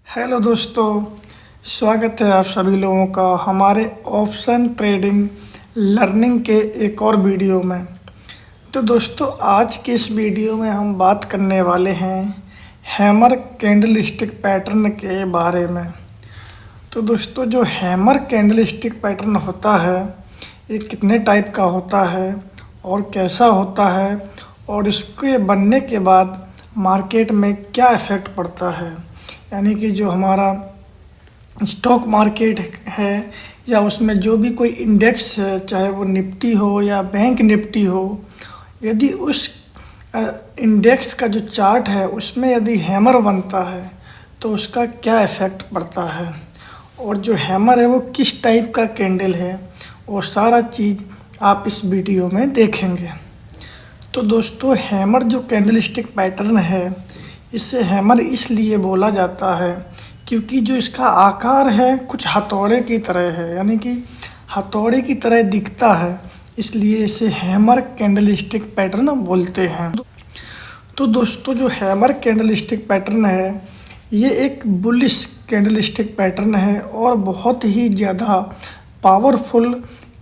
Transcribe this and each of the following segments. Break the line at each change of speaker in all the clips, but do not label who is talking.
Hello दोस्तों, स्वागत है आप सभी लोगों का हमारे ऑप्शन ट्रेडिंग लर्निंग के एक और वीडियो में। तो दोस्तों, आज के इस वीडियो में हम बात करने वाले हैं हैमर कैंडलस्टिक पैटर्न के बारे में। तो दोस्तों, जो हैमर कैंडलस्टिक पैटर्न होता है ये कितने टाइप का होता है और कैसा होता है और इसके बनने के बाद मार्केट में क्या इफ़ेक्ट पड़ता है, यानी कि जो हमारा स्टॉक मार्केट है या उसमें जो भी कोई इंडेक्स है, चाहे वो निफ्टी हो या बैंक निफ्टी हो, यदि उस इंडेक्स का जो चार्ट है उसमें यदि हैमर बनता है तो उसका क्या इफ़ेक्ट पड़ता है और जो हैमर है वो किस टाइप का कैंडल है, वो सारा चीज़ आप इस वीडियो में देखेंगे। तो दोस्तों, हैमर जो कैंडलस्टिक पैटर्न है इसे हैमर इसलिए बोला जाता है क्योंकि जो इसका आकार है कुछ हथौड़े की तरह है, यानी कि हथौड़े की तरह दिखता है, इसलिए इसे हैमर कैंडलस्टिक पैटर्न बोलते हैं। तो दोस्तों, जो हैमर कैंडलस्टिक पैटर्न है ये एक बुलिश कैंडलस्टिक पैटर्न है और बहुत ही ज़्यादा पावरफुल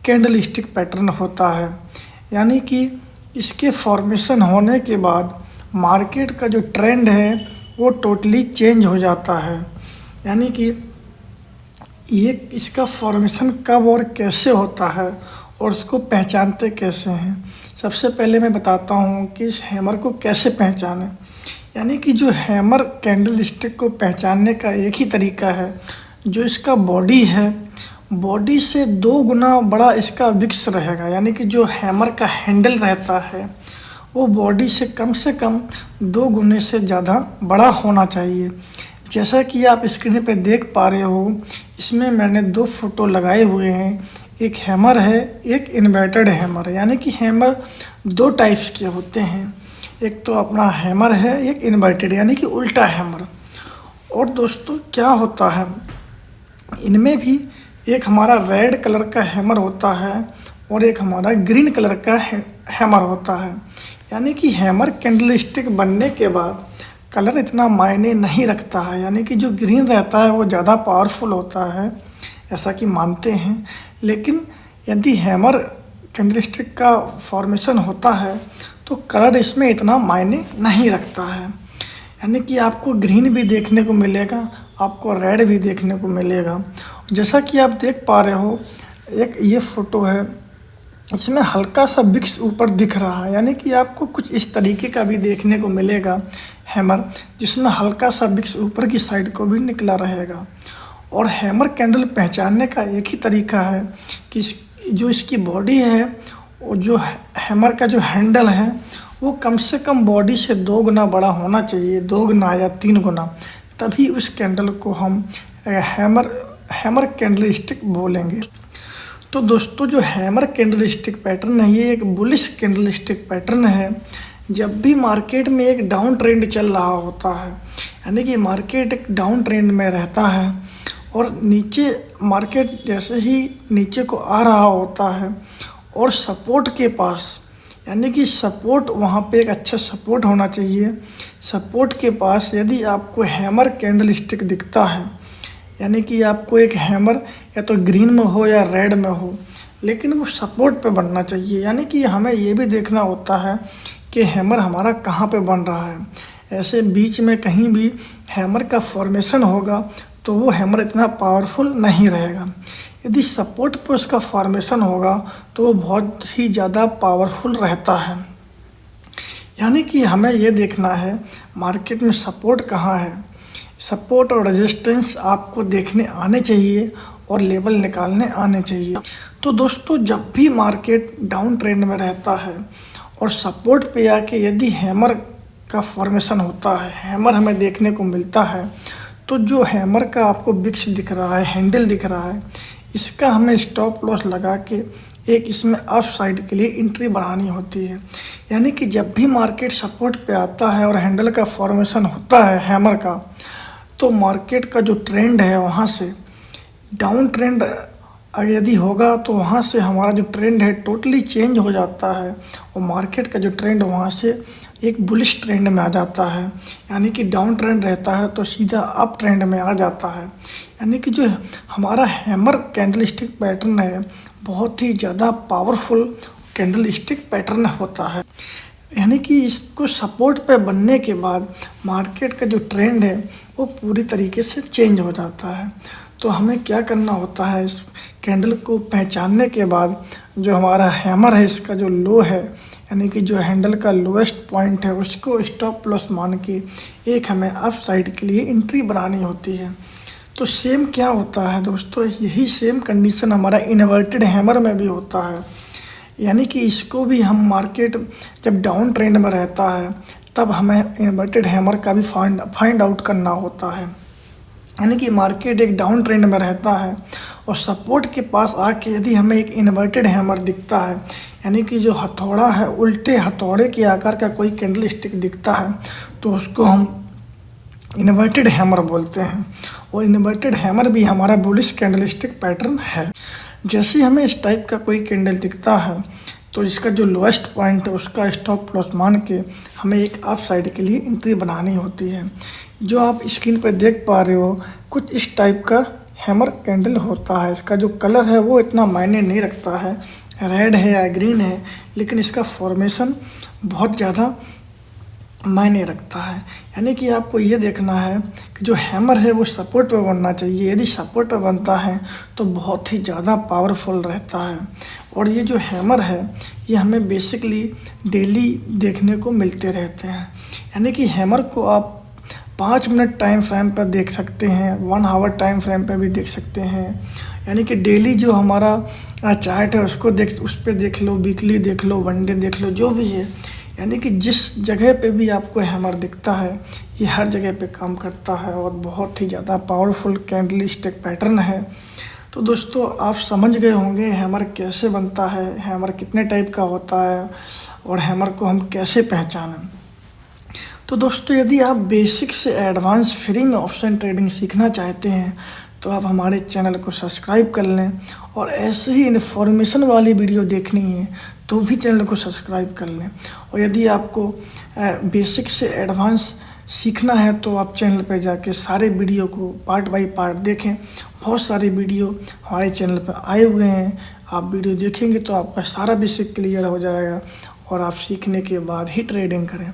कैंडलस्टिक पैटर्न होता है, यानी कि इसके फॉर्मेशन होने के बाद मार्केट का जो ट्रेंड है वो टोटली चेंज हो जाता है। यानी कि ये इसका फॉर्मेशन कब और कैसे होता है और उसको पहचानते कैसे हैं। सबसे पहले मैं बताता हूँ कि इस हैमर को कैसे पहचानें। यानी कि जो हैमर कैंडलस्टिक को पहचानने का एक ही तरीका है, जो इसका बॉडी है बॉडी से 2 गुना बड़ा इसका विक्स रहेगा, यानी कि जो हैमर का हैंडल रहता है वो बॉडी से कम 2 गुने से ज़्यादा बड़ा होना चाहिए। जैसा कि आप स्क्रीन पे देख पा रहे हो, इसमें मैंने 2 फोटो लगाए हुए हैं। एक हैमर है, एक इन्वर्टेड हैमर है, यानी कि हैमर 2 टाइप्स के होते हैं। एक तो अपना हैमर है, एक इन्वर्टेड यानी कि उल्टा हैमर। और दोस्तों, क्या होता है इनमें भी, एक हमारा रेड कलर का हैमर होता है और एक हमारा ग्रीन कलर का हैमर होता है। यानी कि हैमर कैंडलस्टिक बनने के बाद कलर इतना मायने नहीं रखता है, यानी कि जो ग्रीन रहता है वो ज़्यादा पावरफुल होता है, ऐसा कि मानते हैं। लेकिन यदि हैमर कैंडलस्टिक का फॉर्मेशन होता है तो कलर इसमें इतना मायने नहीं रखता है, यानी कि आपको ग्रीन भी देखने को मिलेगा, आपको रेड भी देखने को मिलेगा। जैसा कि आप देख पा रहे हो, एक ये फ़ोटो है, इसमें हल्का सा विक्स ऊपर दिख रहा है, यानी कि आपको कुछ इस तरीके का भी देखने को मिलेगा हैमर, जिसमें हल्का सा विक्स ऊपर की साइड को भी निकला रहेगा। और हैमर कैंडल पहचानने का एक ही तरीका है कि जो इसकी बॉडी है, वो जो हैमर का जो हैंडल है वो कम से कम बॉडी से 2 गुना बड़ा होना चाहिए, 2 गुना या 3 गुना, तभी उस कैंडल को हम हैमर कैंडलस्टिक बोलेंगे। तो दोस्तों, जो हैमर कैंडलस्टिक पैटर्न है ये एक बुलिश कैंडलस्टिक पैटर्न है। जब भी मार्केट में एक डाउन ट्रेंड चल रहा होता है, यानी कि मार्केट एक डाउन ट्रेंड में रहता है और नीचे मार्केट जैसे ही नीचे को आ रहा होता है और सपोर्ट के पास, यानी कि सपोर्ट वहाँ पे एक अच्छा सपोर्ट होना चाहिए। सपोर्ट के पास यदि आपको हैमर कैंडलस्टिक दिखता है, यानी कि आपको एक हैमर या तो ग्रीन में हो या रेड में हो, लेकिन वो सपोर्ट पे बनना चाहिए। यानी कि हमें ये भी देखना होता है कि हैमर हमारा कहाँ पे बन रहा है। ऐसे बीच में कहीं भी हैमर का फॉर्मेशन होगा तो वो हैमर इतना पावरफुल नहीं रहेगा। यदि सपोर्ट पे उसका फॉर्मेशन होगा तो वो बहुत ही ज़्यादा पावरफुल रहता है। यानी कि हमें ये देखना है मार्केट में सपोर्ट कहाँ है, सपोर्ट और रेजिस्टेंस आपको देखने आने चाहिए और लेवल निकालने आने चाहिए। तो दोस्तों, जब भी मार्केट डाउन ट्रेंड में रहता है और सपोर्ट पे आके यदि हैमर का फॉर्मेशन होता है, हैमर हमें देखने को मिलता है, तो जो हैमर का आपको विक्स दिख रहा है, हैंडल दिख रहा है, इसका हमें स्टॉप लॉस लगा के एक इसमें अप साइड के लिए एंट्री बनानी होती है। यानी कि जब भी मार्केट सपोर्ट पे आता है और हैंडल का फॉर्मेशन होता है हैमर का, तो मार्केट का जो ट्रेंड है वहाँ से डाउन ट्रेंड अगर यदि होगा तो वहाँ से हमारा जो ट्रेंड है टोटली चेंज हो जाता है और मार्केट का जो ट्रेंड वहाँ से एक बुलिश ट्रेंड में आ जाता है, यानी कि डाउन ट्रेंड रहता है तो सीधा अप ट्रेंड में आ जाता है। यानी कि जो हमारा हैमर कैंडलस्टिक पैटर्न है बहुत ही ज़्यादा पावरफुल कैंडलस्टिक पैटर्न होता है, यानी कि इसको सपोर्ट पे बनने के बाद मार्केट का जो ट्रेंड है वो पूरी तरीके से चेंज हो जाता है। तो हमें क्या करना होता है, इस कैंडल को पहचानने के बाद जो हमारा हैमर है इसका जो लो है, यानी कि जो हैंडल का लोएस्ट पॉइंट है उसको स्टॉप लॉस मान के एक हमें अप साइड के लिए एंट्री बनानी होती है। तो सेम क्या होता है दोस्तों, यही सेम कंडीशन हमारा इन्वर्टेड हैमर में भी होता है। यानी कि इसको भी हम मार्केट जब डाउन ट्रेंड में रहता है तब हमें इन्वर्टेड हैमर का भी फाइंड आउट करना होता है। यानी कि मार्केट एक डाउन ट्रेंड में रहता है और सपोर्ट के पास आके यदि हमें एक इन्वर्टेड हैमर दिखता है, यानी कि जो हथौड़ा है उल्टे हथौड़े के आकार का कोई कैंडल स्टिक दिखता है तो उसको हम इन्वर्टेड हैमर बोलते हैं। और इन्वर्टेड हैमर भी हमारा बुलिश कैंडल स्टिक पैटर्न है। जैसे हमें इस टाइप का कोई कैंडल दिखता है तो इसका जो लोएस्ट पॉइंट है उसका स्टॉप लॉस मान के हमें एक अप साइड के लिए एंट्री बनानी होती है। जो आप स्क्रीन पर देख पा रहे हो कुछ इस टाइप का हैमर कैंडल होता है। इसका जो कलर है वो इतना मायने नहीं रखता है, रेड है या ग्रीन है, लेकिन इसका फॉर्मेशन बहुत ज़्यादा मायने रखता है। यानी कि आपको ये देखना है कि जो हैमर है वो सपोर्ट पे बनना चाहिए। यदि सपोर्ट पे बनता है तो बहुत ही ज़्यादा पावरफुल रहता है। और ये जो हैमर है ये हमें बेसिकली डेली देखने को मिलते रहते हैं। यानी कि हैमर को आप 5 मिनट टाइम फ्रेम पर देख सकते हैं, 1 आवर टाइम फ्रेम पर भी देख सकते हैं। यानी कि डेली जो हमारा चार्ट है उस पर देख लो, वीकली देख लो, वन डे देख लो, जो भी है। यानी कि जिस जगह पे भी आपको हैमर दिखता है ये हर जगह पे काम करता है और बहुत ही ज़्यादा पावरफुल कैंडल स्टिक पैटर्न है। तो दोस्तों आप समझ गए होंगे हैमर कैसे बनता है, हैमर कितने टाइप का होता है और हैमर को हम कैसे पहचानें। तो दोस्तों यदि आप बेसिक से एडवांस फ्री में ऑप्शन ट्रेडिंग सीखना चाहते हैं तो आप हमारे चैनल को सब्सक्राइब कर लें, और ऐसे ही इन्फॉर्मेशन वाली वीडियो देखनी है तो भी चैनल को सब्सक्राइब कर लें। और यदि आपको बेसिक से एडवांस सीखना है तो आप चैनल पर जाके सारे वीडियो को पार्ट बाय पार्ट देखें। बहुत सारे वीडियो हमारे चैनल पर आए हुए हैं, आप वीडियो देखेंगे तो आपका सारा बेसिक क्लियर हो जाएगा और आप सीखने के बाद ही ट्रेडिंग करें।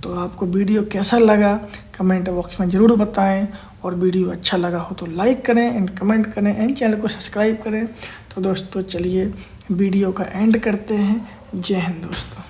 तो आपको वीडियो कैसा लगा कमेंट बॉक्स में ज़रूर बताएं, और वीडियो अच्छा लगा हो तो लाइक करें एंड कमेंट करें एंड चैनल को सब्सक्राइब करें। तो दोस्तों चलिए वीडियो का एंड करते हैं। जय हिंद दोस्तों।